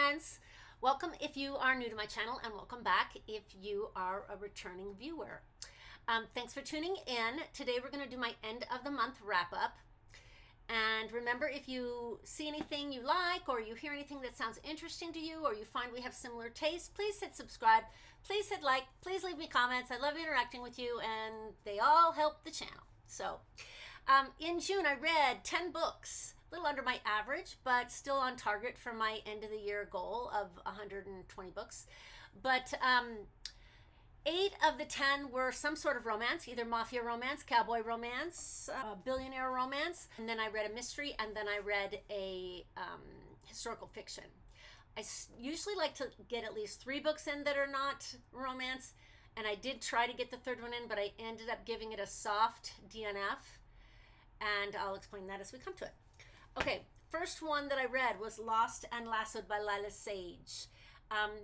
friends. Welcome if you are new to my channel, and welcome back if you are a returning viewer. Thanks for tuning in. Today we're going to do my end of the month wrap up. And remember, if you see anything you like, or you hear anything that sounds interesting to you, or you find we have similar tastes, please hit subscribe, please hit like, please leave me comments. I love interacting with you, and they all help the channel. So in June I read 10 books, a little under my average, but still on target for my end of the year goal of 120 books. But 8 of the 10 were some sort of romance, either mafia romance, cowboy romance, billionaire romance, and then I read a mystery, and then I read a historical fiction. I usually like to get at least 3 books in that are not romance, and I did try to get the third one in, but I ended up giving it a soft DNF, and I'll explain that as we come to it. Okay, first one that I read was Lost and Lassoed by Lila Sage.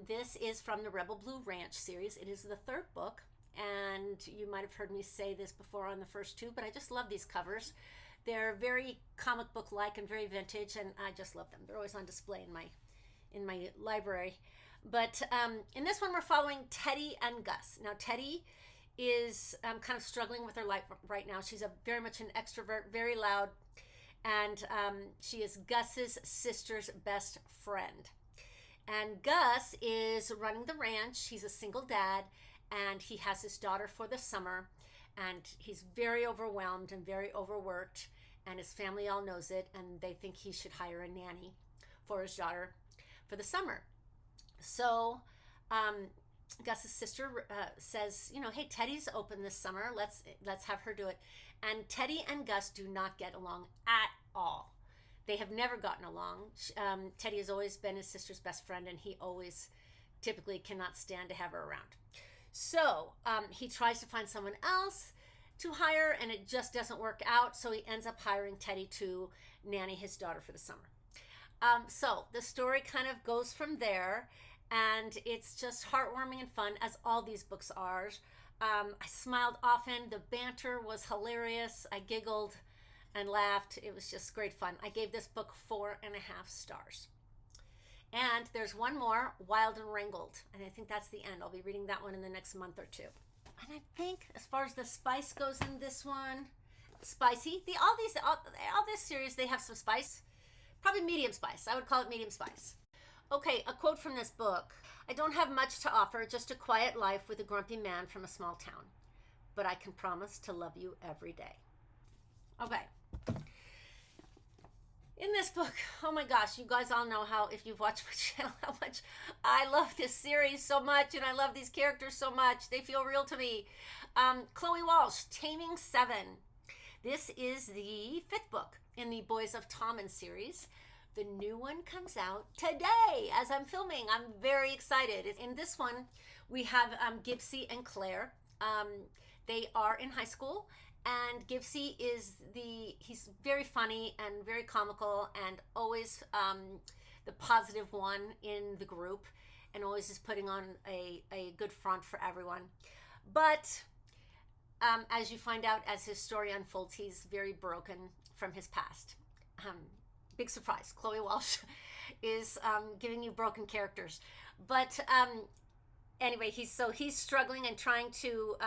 This is from the Rebel Blue Ranch series. It is the 3rd book, and you might have heard me say this before on the first 2, but I just love these covers. They're very comic book-like and very vintage, and I just love them. They're always on display in my library. But in this one, we're following Teddy and Gus. Now, Teddy is kind of struggling with her life right now. She's very much an extrovert, very loud, and she is Gus's sister's best friend. And Gus is running the ranch. He's a single dad, and he has his daughter for the summer, and he's very overwhelmed and very overworked, and his family all knows it, and they think he should hire a nanny for his daughter for the summer. So Gus's sister says, you know, hey, Teddy's open this summer. Let's have her do it. And Teddy and Gus do not get along at all. They have never gotten along. Teddy has always been his sister's best friend, and he always typically cannot stand to have her around. So he tries to find someone else to hire, and it just doesn't work out. So he ends up hiring Teddy to nanny his daughter for the summer. So the story kind of goes from there, and it's just heartwarming and fun, as all these books are. I smiled often. The banter was hilarious. I giggled and laughed. It was just great fun. I gave this book 4.5 stars. And there's one more, Wild and Wrangled, and I think that's the end. I'll be reading that one in the next month or 2. And I think as far as the spice goes in this one, spicy. All this series, they have some spice. Probably medium spice. I would call it medium spice. Okay, a quote from this book. I don't have much to offer, just a quiet life with a grumpy man from a small town. But I can promise to love you every day. Okay. In this book, oh my gosh, you guys all know how, if you've watched my channel, how much I love this series so much, and I love these characters so much. They feel real to me. Chloe Walsh, Taming 7. This is the 5th book in the Boys of Tommen series. The new one comes out today as I'm filming. I'm very excited. In this one, we have Gibbsy and Claire. They are in high school, and Gibbsy he's very funny and very comical, and always the positive one in the group, and always is putting on a good front for everyone. But as you find out as his story unfolds, he's very broken from his past. Big surprise, Chloe Walsh is giving you broken characters. But anyway, he's struggling and trying to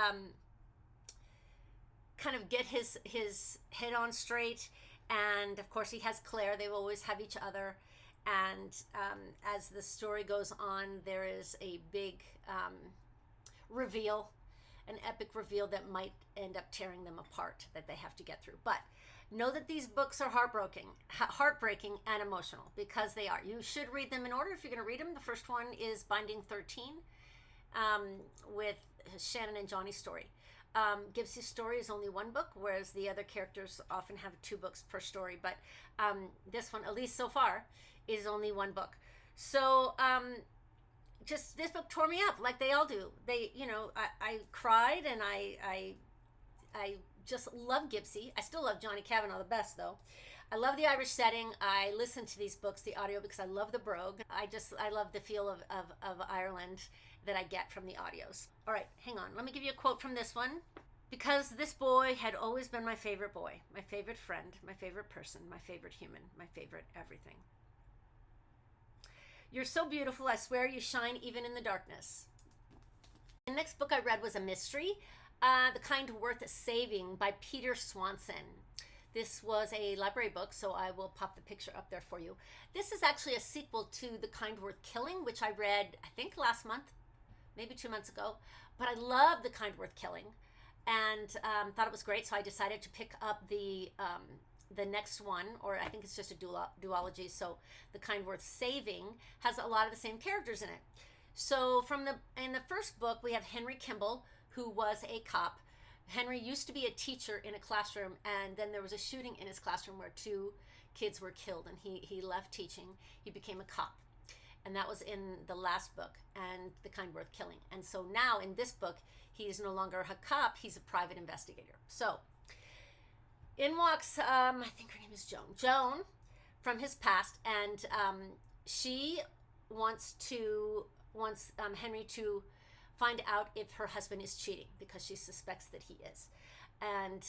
kind of get his head on straight. And of course he has Claire. They will always have each other. And as the story goes on, there is a big reveal, an epic reveal that might end up tearing them apart, that they have to get through. But know that these books are heartbreaking and emotional, because they are. You should read them in order if you're going to read them. The first one is Binding 13 with Shannon and Johnny's story. Gibbsy's story is only 1 book, whereas the other characters often have 2 books per story. But this one, at least so far, is only 1 book. So just this book tore me up, like they all do. I cried, and I just love Gibbsy. I still love Johnny Kavanagh the best, though. I love the Irish setting. I listen to these books, the audio, because I love the brogue. I love the feel of Ireland that I get from the audios. All right, hang on. Let me give you a quote from this one. Because this boy had always been my favorite boy, my favorite friend, my favorite person, my favorite human, my favorite everything. You're so beautiful. I swear you shine even in the darkness. The next book I read was a mystery, The Kind Worth Saving by Peter Swanson. This was a library book, so I will pop the picture up there for you. This is actually a sequel to The Kind Worth Killing, which I read, I think, last month, maybe 2 months ago. But I love The Kind Worth Killing and thought it was great, so I decided to pick up the next one, or I think it's just a duology, so The Kind Worth Saving has a lot of the same characters in it. So in the first book, we have Henry Kimball, who was a cop. Henry used to be a teacher in a classroom, and then there was a shooting in his classroom where 2 kids were killed, and he left teaching. He became a cop, and that was in the last book, and The Kind Worth Killing. And so now in this book, he is no longer a cop, he's a private investigator. So in walks, I think her name is Joan from his past, and she wants Henry to find out if her husband is cheating because she suspects that he is. And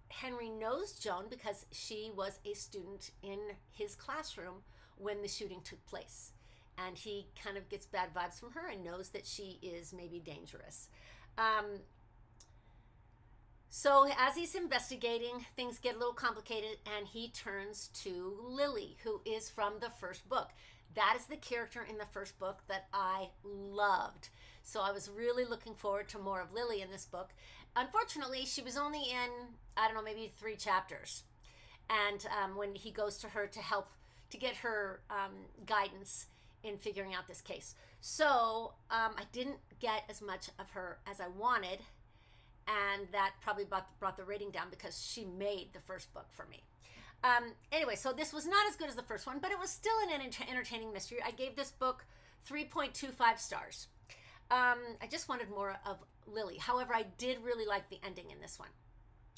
Henry knows Joan because she was a student in his classroom when the shooting took place. And he kind of gets bad vibes from her and knows that she is maybe dangerous. So as he's investigating, things get a little complicated, and he turns to Lily, who is from the first book. That is the character in the first book that I loved. So I was really looking forward to more of Lily in this book. Unfortunately, she was only in, I don't know, maybe 3 chapters. And when he goes to her to help to get her guidance in figuring out this case. So I didn't get as much of her as I wanted. And that probably brought the rating down because she made the first book for me. Anyway, so this was not as good as the first one, but it was still an entertaining mystery. I gave this book 3.25 stars. I just wanted more of Lily. However, I did really like the ending in this one.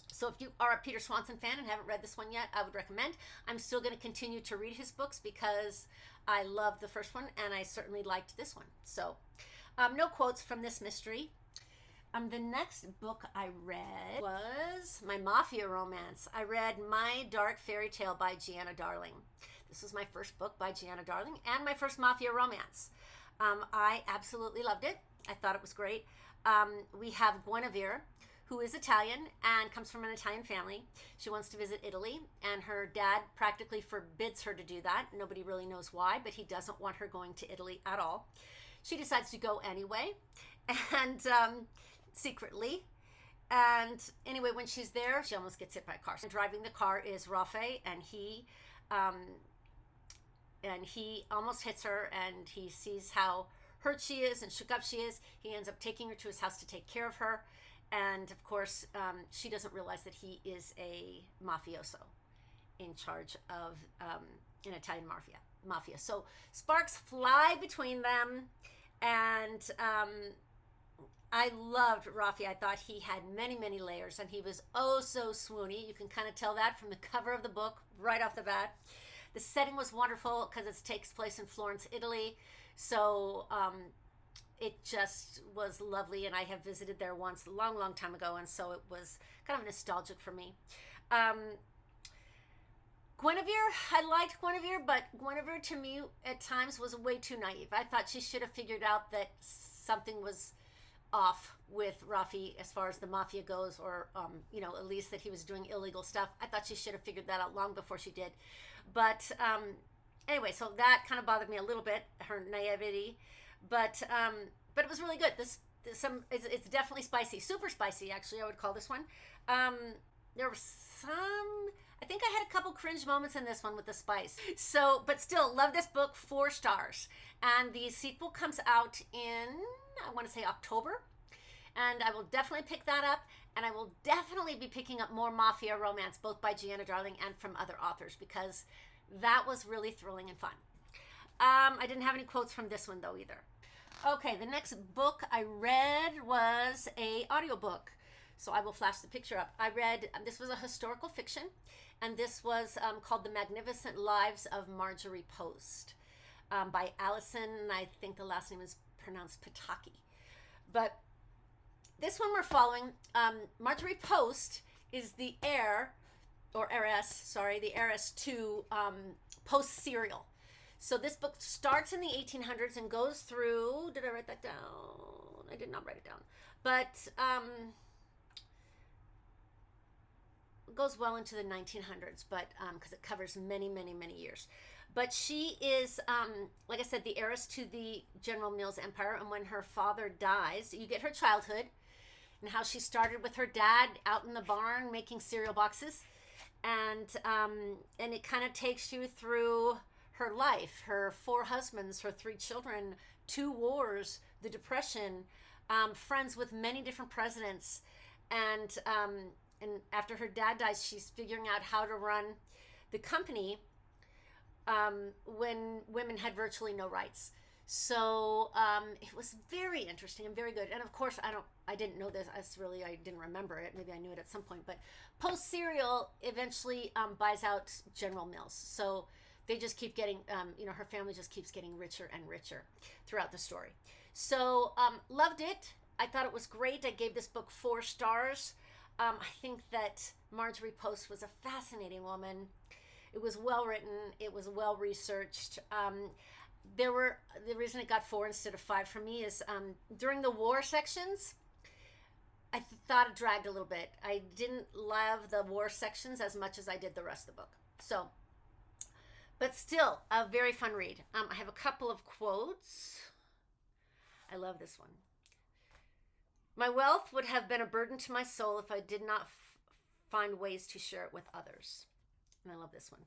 So if you are a Peter Swanson fan and haven't read this one yet, I would recommend. I'm still going to continue to read his books because I loved the first one and I certainly liked this one. So no quotes from this mystery. The next book I read was my Mafia romance. I read My Dark Fairy Tale by Gianna Darling. This was my first book by Gianna Darling and my first Mafia romance. I absolutely loved it. I thought it was great. We have Guinevere, who is Italian and comes from an Italian family. She wants to visit Italy, and her dad practically forbids her to do that. Nobody really knows why, but he doesn't want her going to Italy at all. She decides to go anyway, and secretly. And anyway, when she's there, she almost gets hit by a car. And driving the car is Rafe, and he almost hits her, and he sees how hurt she is and shook up she is. He ends up taking her to his house to take care of her. And of course, she doesn't realize that he is a mafioso in charge of an Italian mafia. So sparks fly between them, and I loved Rafi. I thought he had many, many layers, and he was oh so swoony. You can kind of tell that from the cover of the book right off the bat. The setting was wonderful because it takes place in Florence, Italy. So it just was lovely, and I have visited there once a long, long time ago, and so it was kind of nostalgic for me. Guinevere, I liked Guinevere, but Guinevere to me at times was way too naive. I thought she should have figured out that something was off with Rafi as far as the mafia goes, or at least that he was doing illegal stuff. I thought she should have figured that out long before she did. But anyway, so that kind of bothered me a little bit, her naivety. But it was really good. It's definitely spicy, super spicy. Actually, I would call this one. There were I think I had a couple cringe moments in this one with the spice. So, but still, love this book, 4 stars. And the sequel comes out in, I want to say October. And I will definitely pick that up. And I will definitely be picking up more Mafia romance, both by Gianna Darling and from other authors, because that was really thrilling and fun. I didn't have any quotes from this one, though, either. Okay, the next book I read was a audiobook. So I will flash the picture up. I read, this was a historical fiction, and this was called The Magnificent Lives of Marjorie Post by Allison, I think the last name is pronounced Pataki. But this one we're following, Marjorie Post is the heiress to Post cereal. So this book starts in the 1800s and goes through, did I write that down? I did not write it down. But goes well into the 1900s, but because it covers many, many, many years. But she is, like I said, the heiress to the General Mills empire. And when her father dies, you get her childhood and how she started with her dad out in the barn making cereal boxes, and it kind of takes you through her life, her 4 husbands, her 3 children, 2 wars, the Depression, friends with many different presidents, and after her dad dies, she's figuring out how to run the company when women had virtually no rights. So it was very interesting and very good. And of course, I didn't know this. I didn't remember it. Maybe I knew it at some point. But Post Cereal eventually buys out General Mills. So they just keep getting, her family just keeps getting richer and richer throughout the story. So loved it. I thought it was great. I gave this book 4 stars. I think that Marjorie Post was a fascinating woman. It was well written. It was well researched. The reason it got 4 instead of 5 for me is during the war sections, I thought it dragged a little bit. I didn't love the war sections as much as I did the rest of the book. So, but still a very fun read. I have a couple of quotes. I love this one. My wealth would have been a burden to my soul if I did not find ways to share it with others. And I love this one.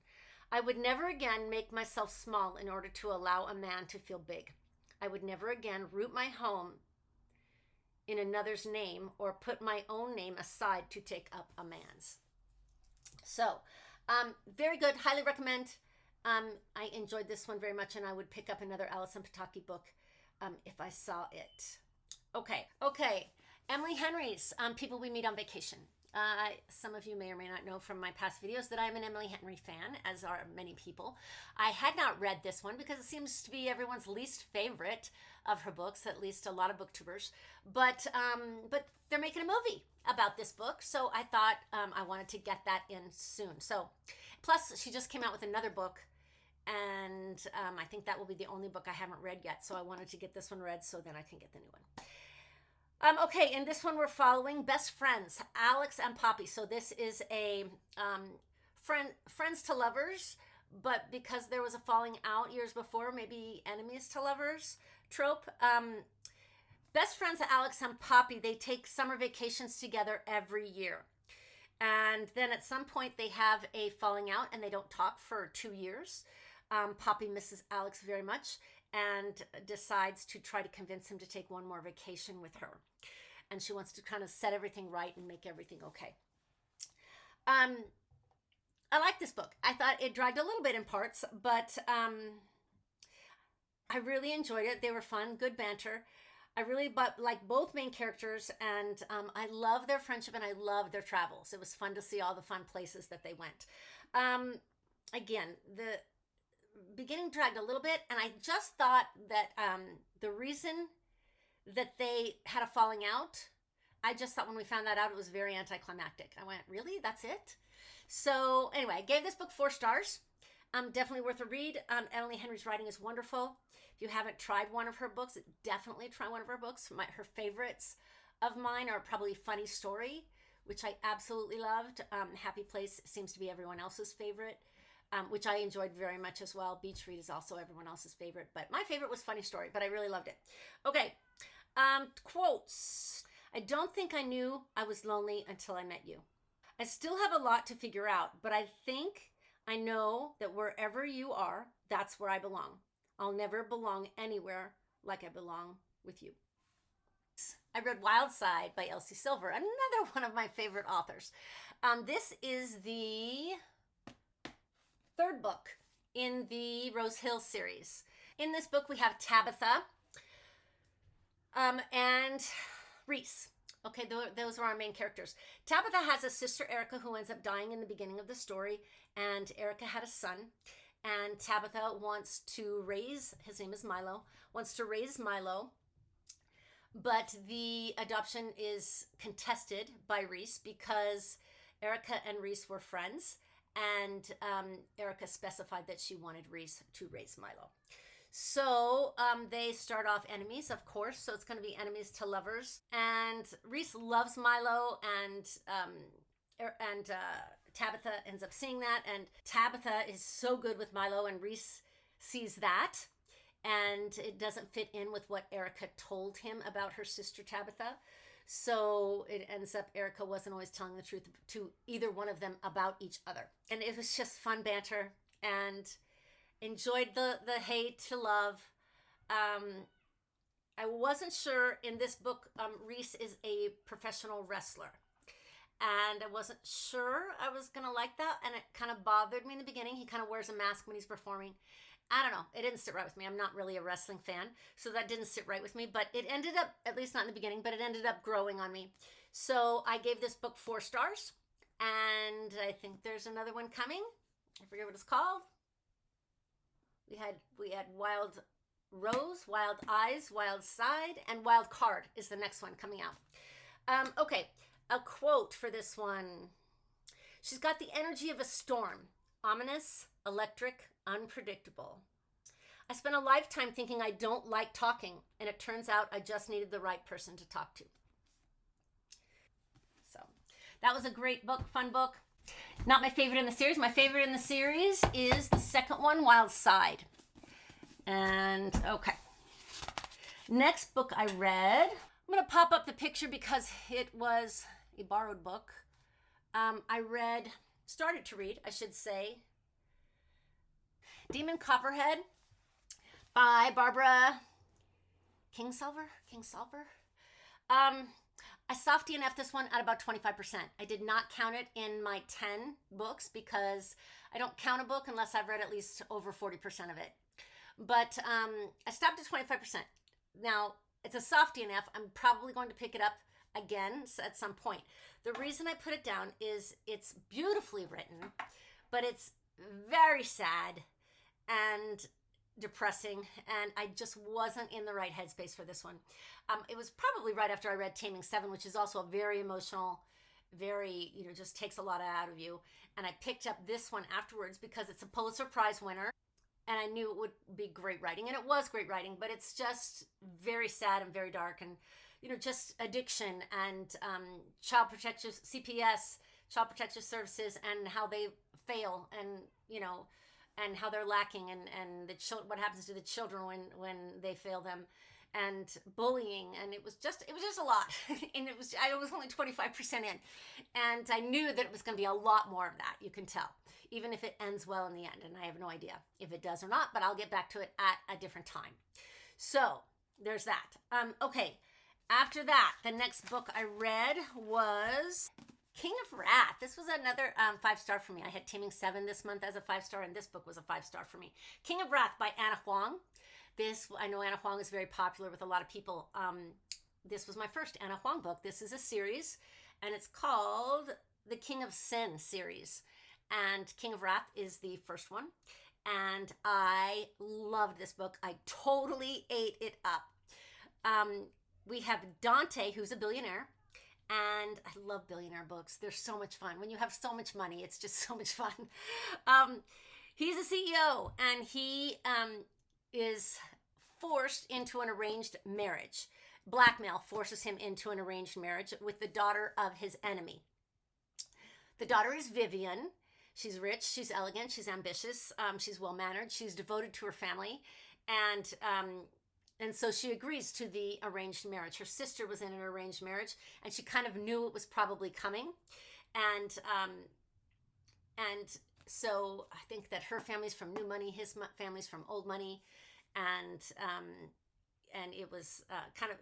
I would never again make myself small in order to allow a man to feel big. I would never again root my home in another's name or put my own name aside to take up a man's. So, very good. Highly recommend. I enjoyed this one very much, and I would pick up another Alison Pataki book if I saw it. Okay. Emily Henry's People We Meet on Vacation. Some of you may or may not know from my past videos that I'm an Emily Henry fan, as are many people. I had not read this one because it seems to be everyone's least favorite of her books, at least a lot of booktubers. But they're making a movie about this book, so I thought I wanted to get that in soon. So, plus she just came out with another book, and I think that will be the only book I haven't read yet. So I wanted to get this one read so then I can get the new one. Okay, in this one we're following best friends, Alex and Poppy. So this is a friends to lovers, but because there was a falling out years before, maybe enemies to lovers trope. Best friends, Alex and Poppy, they take summer vacations together every year. And then at some point they have a falling out and they don't talk for 2 years. Poppy misses Alex very much and decides to try to convince him to take one more vacation with her. And she wants to kind of set everything right and make everything okay. I like this book. I thought it dragged a little bit in parts, but I really enjoyed it. They were fun, good banter. I really like both main characters, and I love their friendship and I love their travels. It was fun to see all the fun places that they went. Again, the beginning dragged a little bit, and I just thought that the reason that they had a falling out, I just thought when we found that out, it was very anticlimactic. I went, really? That's it? So anyway, I gave this book 4 stars. Definitely worth a read. Emily Henry's writing is wonderful. If you haven't tried one of her books, definitely try one of her books. Her favorites of mine are probably Funny Story, which I absolutely loved. Happy Place seems to be everyone else's favorite, which I enjoyed very much as well. Beach Read is also everyone else's favorite, but my favorite was Funny Story, but I really loved it. Okay, quotes. I don't think I knew I was lonely until I met you. I still have a lot to figure out, but I think I know that wherever you are, that's where I belong. I'll never belong anywhere like I belong with you. I read Wild Side by Elsie Silver, another one of my favorite authors. This is the 3rd book in the Rose Hill series. In this book, we have Tabitha and Reese. Okay, those are our main characters. Tabitha has a sister, Erica, who ends up dying in the beginning of the story, and Erica had a son, and Tabitha wants to raise, his name is Milo, wants to raise Milo, but the adoption is contested by Reese because Erica and Reese were friends, and Erica specified that she wanted Reese to raise Milo. So they start off enemies, of course. So it's going to be enemies to lovers. And Reese loves Milo, and Tabitha ends up seeing that. And Tabitha is so good with Milo, and Reese sees that. And it doesn't fit in with what Erica told him about her sister Tabitha. So it ends up Erica wasn't always telling the truth to either one of them about each other. And it was just fun banter, and enjoyed the hate to love. I wasn't sure in this book, Reese is a professional wrestler. And I wasn't sure I was going to like that. And it kind of bothered me in the beginning. He kind of wears a mask when he's performing. I don't know. It didn't sit right with me. I'm not really a wrestling fan. So that didn't sit right with me. But it ended up, at least not in the beginning, but it ended up growing on me. So I gave this book 4 stars. And I think there's another one coming. I forget what it's called. We had Wild Rose, Wild Eyes, Wild Side, and Wild Card is the next one coming out. Okay, a quote for this one. She's got the energy of a storm. Ominous, electric, unpredictable. I spent a lifetime thinking I don't like talking, and it turns out I just needed the right person to talk to. So that was a great book, fun book. Not my favorite in the series. My favorite in the series is the second one, Wild Side. And okay. Next book I read. I'm going to pop up the picture because it was a borrowed book. Started to read, I should say, Demon Copperhead by Barbara Kingsolver. I soft DNF'd this one at about 25%. I did not count it in my 10 books because I don't count a book unless I've read at least over 40% of it. But I stopped at 25%. Now, it's a soft DNF. I'm probably going to pick it up again at some point. The reason I put it down is it's beautifully written, but it's very sad and depressing, and I just wasn't in the right headspace for this one. It was probably right after I read Taming 7, which is also a very emotional, very, just takes a lot out of you. And I picked up this one afterwards because it's a Pulitzer Prize winner, and I knew it would be great writing, and it was great writing, but it's just very sad and very dark, and just addiction and child protective CPS, child protective services, and how they fail, and and how they're lacking, and what happens to the children when they fail them, and bullying, and it was just a lot. And I was only 25% in, and I knew that it was going to be a lot more of that. You can tell, even if it ends well in the end, and I have no idea if it does or not, but I'll get back to it at a different time. So there's that. Okay, after that, the next book I read was King of Wrath. This was another 5-star for me. I had Taming 7 this month as a 5-star, and this book was a 5-star for me. King of Wrath by Anna Huang. I know Anna Huang is very popular with a lot of people. This was my first Anna Huang book. This is a series, and it's called the King of Sin series. And King of Wrath is the first one. And I loved this book. I totally ate it up. We have Dante, who's a billionaire. And I love billionaire books. They're so much fun. When you have so much money, it's just so much fun. He's a CEO, and he is forced into an arranged marriage. Blackmail forces him into an arranged marriage with the daughter of his enemy. The daughter is Vivian. She's rich, she's elegant, she's ambitious, she's well-mannered, she's devoted to her family, and so she agrees to the arranged marriage. Her sister was in an arranged marriage, and she kind of knew it was probably coming. And so I think that her family's from new money, his family's from old money, and it was kind of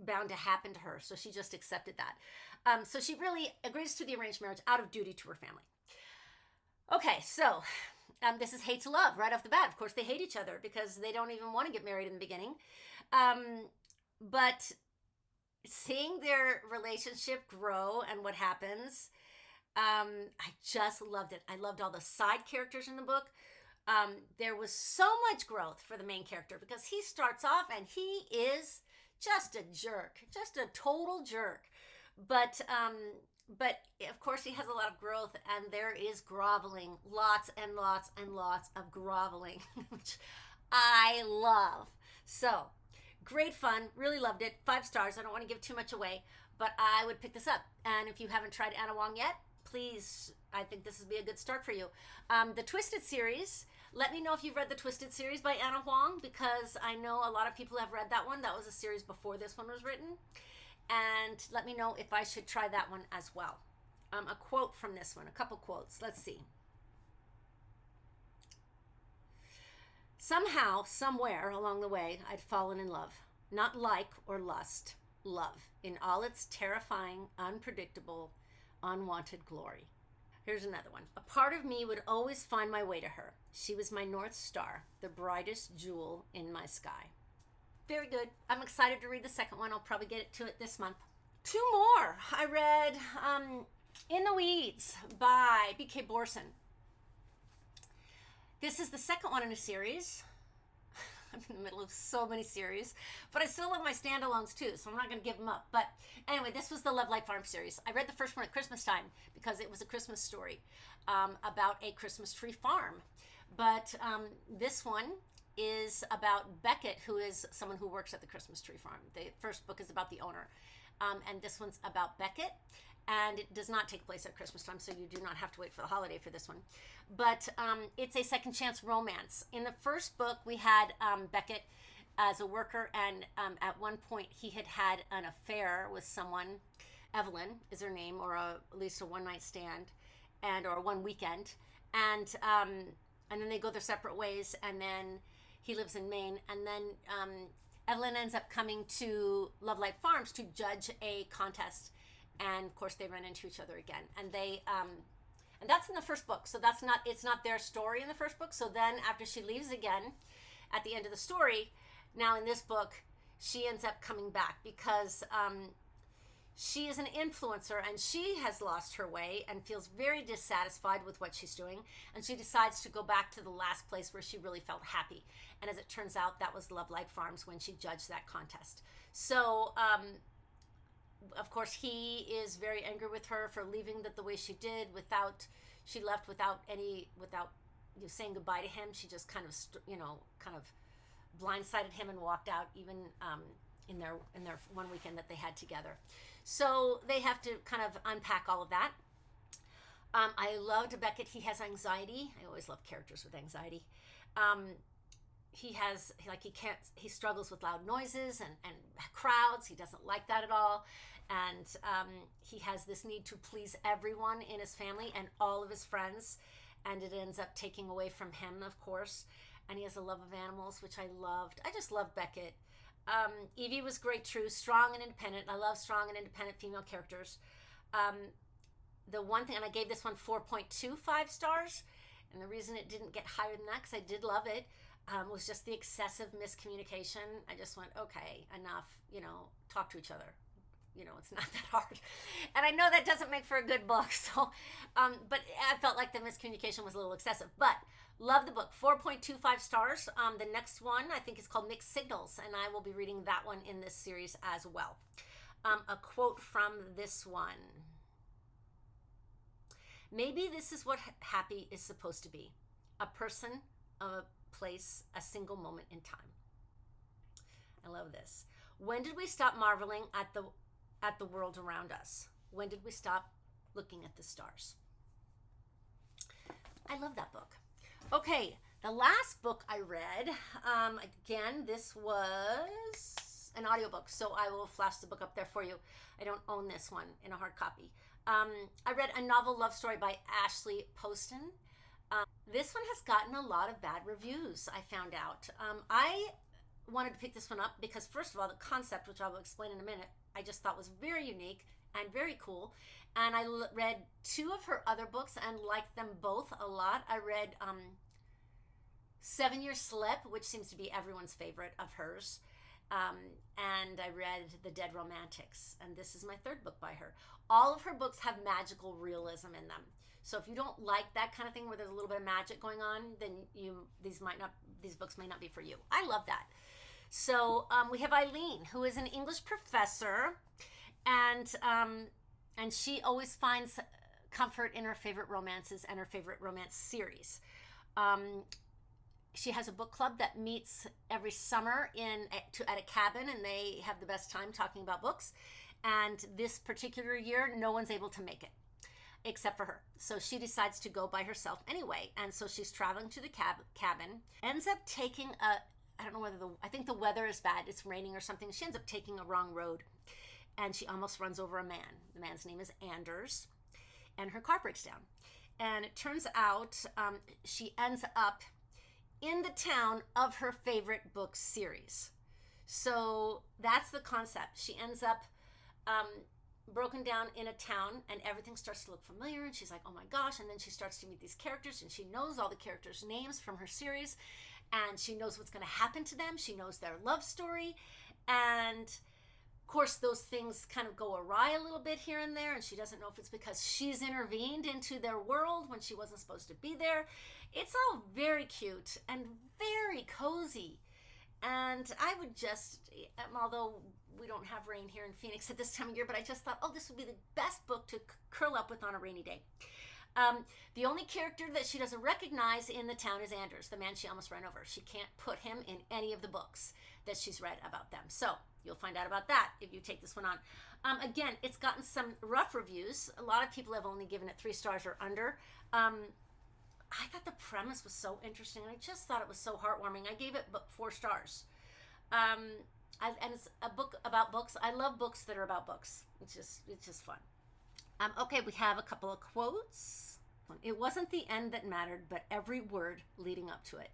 bound to happen to her. So she just accepted that. So she really agrees to the arranged marriage out of duty to her family. Okay, so this is hate to love right off the bat. Of course, they hate each other because they don't even want to get married in the beginning. But seeing their relationship grow and what happens, I just loved it. I loved all the side characters in the book. There was so much growth for the main character because he starts off and he is just a jerk, just a total jerk. But but of course he has a lot of growth, and there is groveling, lots and lots and lots of groveling, which I love. So great fun, really loved it. 5 stars. I don't want to give too much away, but I would pick this up. And if you haven't tried Anna Wong yet, please, I think this would be a good start for you. The Twisted series, let me know if you've read the Twisted series by Anna Huang, because I know a lot of people have read that one. That was a series before this one was written. And let me know if I should try that one as well. A quote from this one, a couple quotes. Let's see. Somehow, somewhere along the way, I'd fallen in love. Not like or lust, love, in all its terrifying, unpredictable, unwanted glory. Here's another one. A part of me would always find my way to her. She was my North Star, the brightest jewel in my sky. Very good. I'm excited to read the second one. I'll probably get to it this month. 2 more. I read In the Weeds by B.K. Borson. This is the second one in a series. I'm in the middle of so many series, but I still love my standalones too, so I'm not going to give them up. But anyway, this was the Love Light Farm series. I read the first one at Christmas time because it was a Christmas story about a Christmas tree farm. But this one is about Beckett, who is someone who works at the Christmas tree farm. The first book is about the owner, and this one's about Beckett. And it does not take place at Christmas time, so you do not have to wait for the holiday for this one. But it's a second chance romance. In the first book, we had Beckett as a worker, and at one point he had had an affair with someone. Evelyn is her name, or at least a one-night stand, or one weekend. And then they go their separate ways, and then he lives in Maine. And then Evelyn ends up coming to Love Light Farms to judge a contest. And of course they run into each other again, and and that's in the first book, so it's not their story in the first book. So then after she leaves again at the end of the story, now in this book she ends up coming back because she is an influencer, and she has lost her way and feels very dissatisfied with what she's doing, and she decides to go back to the last place where she really felt happy. And as it turns out, that was Love Light Farms when she judged that contest. So of course he is very angry with her for leaving the way she did, she left without saying goodbye to him. She just kind of blindsided him and walked out, even in their one weekend that they had together. So they have to kind of unpack all of that. I loved Beckett. He has anxiety. I always love characters with anxiety. He struggles with loud noises and crowds. He doesn't like that at all. And he has this need to please everyone in his family and all of his friends, and it ends up taking away from him, of course. And he has a love of animals, which I loved. I just love Beckett. Evie was great, true, strong and independent. I love strong and independent female characters. The one thing, and I gave this one 4.25 stars, and the reason it didn't get higher than that, because I did love it, was just the excessive miscommunication. I just went, okay, enough, talk to each other. It's not that hard. And I know that doesn't make for a good book, so, but I felt like the miscommunication was a little excessive. But love the book, 4.25 stars. The next one, I think, is called Mixed Signals, and I will be reading that one in this series as well. A quote from this one. Maybe this is what happy is supposed to be. A person, a place, a single moment in time. I love this. When did we stop marveling at the world around us? When did we stop looking at the stars? I love that book. Okay, the last book I read, again, this was an audiobook, so I will flash the book up there for you. I don't own this one in a hard copy. I read A Novel Love Story by Ashley Poston. This one has gotten a lot of bad reviews, I found out. I wanted to pick this one up because, first of all, the concept, which I will explain in a minute, I just thought was very unique and very cool. And I read 2 of her other books and liked them both a lot. I read 7 Year Slip, which seems to be everyone's favorite of hers. And I read The Dead Romantics, and this is my 3rd book by her. All of her books have magical realism in them. So if you don't like that kind of thing where there's a little bit of magic going on, then these books may not be for you. I love that. So we have Eileen, who is an English professor, and And she always finds comfort in her favorite romances and her favorite romance series. Um, she has a book club that meets every summer at a cabin, and they have the best time talking about books. And this particular year, no one's able to make it except for her. So she decides to go by herself anyway. And so she's traveling to the cabin, ends up taking I don't know whether I think the weather is bad, it's raining or something. She ends up taking a wrong road, and she almost runs over a man. The man's name is Anders, and her car breaks down. And it turns out she ends up in the town of her favorite book series. So that's the concept. She ends up broken down in a town, and everything starts to look familiar, and she's like, oh my gosh. And then she starts to meet these characters, and she knows all the characters' names from her series, and she knows what's going to happen to them. She knows their love story, and of course those things kind of go awry a little bit here and there, and she doesn't know if it's because she's intervened into their world when she wasn't supposed to be there. It's all very cute and very cozy. And I would just, although we don't have rain here in Phoenix at this time of year, but I just thought, oh, this would be the best book to curl up with on a rainy day. The only character that she doesn't recognize in the town is Anders, the man she almost ran over. She can't put him in any of the books that she's read about them. So you'll find out about that if you take this one on. Again, it's gotten some rough reviews. A lot of people have only given it 3 stars or under. I thought the premise was so interesting. I just thought it was so heartwarming. I gave it 4 stars. And it's a book about books. I love books that are about books. It's just fun. Okay, we have a couple of quotes. It wasn't the end that mattered, but every word leading up to it.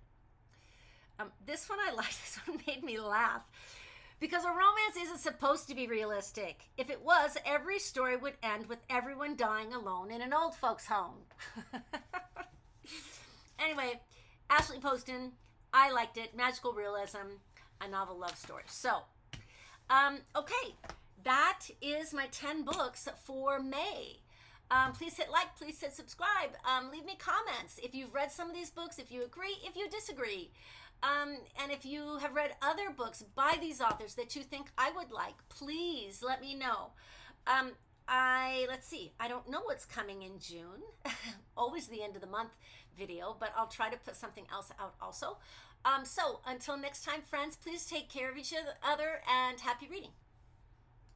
This one I liked. This one made me laugh. Because a romance isn't supposed to be realistic. If it was, every story would end with everyone dying alone in an old folks' home. Anyway, Ashley Poston, I liked it. Magical realism, a novel love story. So, okay, that is my 10 books for May. Please hit like, please hit subscribe. Leave me comments if you've read some of these books, if you agree, if you disagree. And if you have read other books by these authors that you think I would like, please let me know. Let's see, I don't know what's coming in June. Always the end of the month video, but I'll try to put something else out also. So until next time, friends, please take care of each other and happy reading.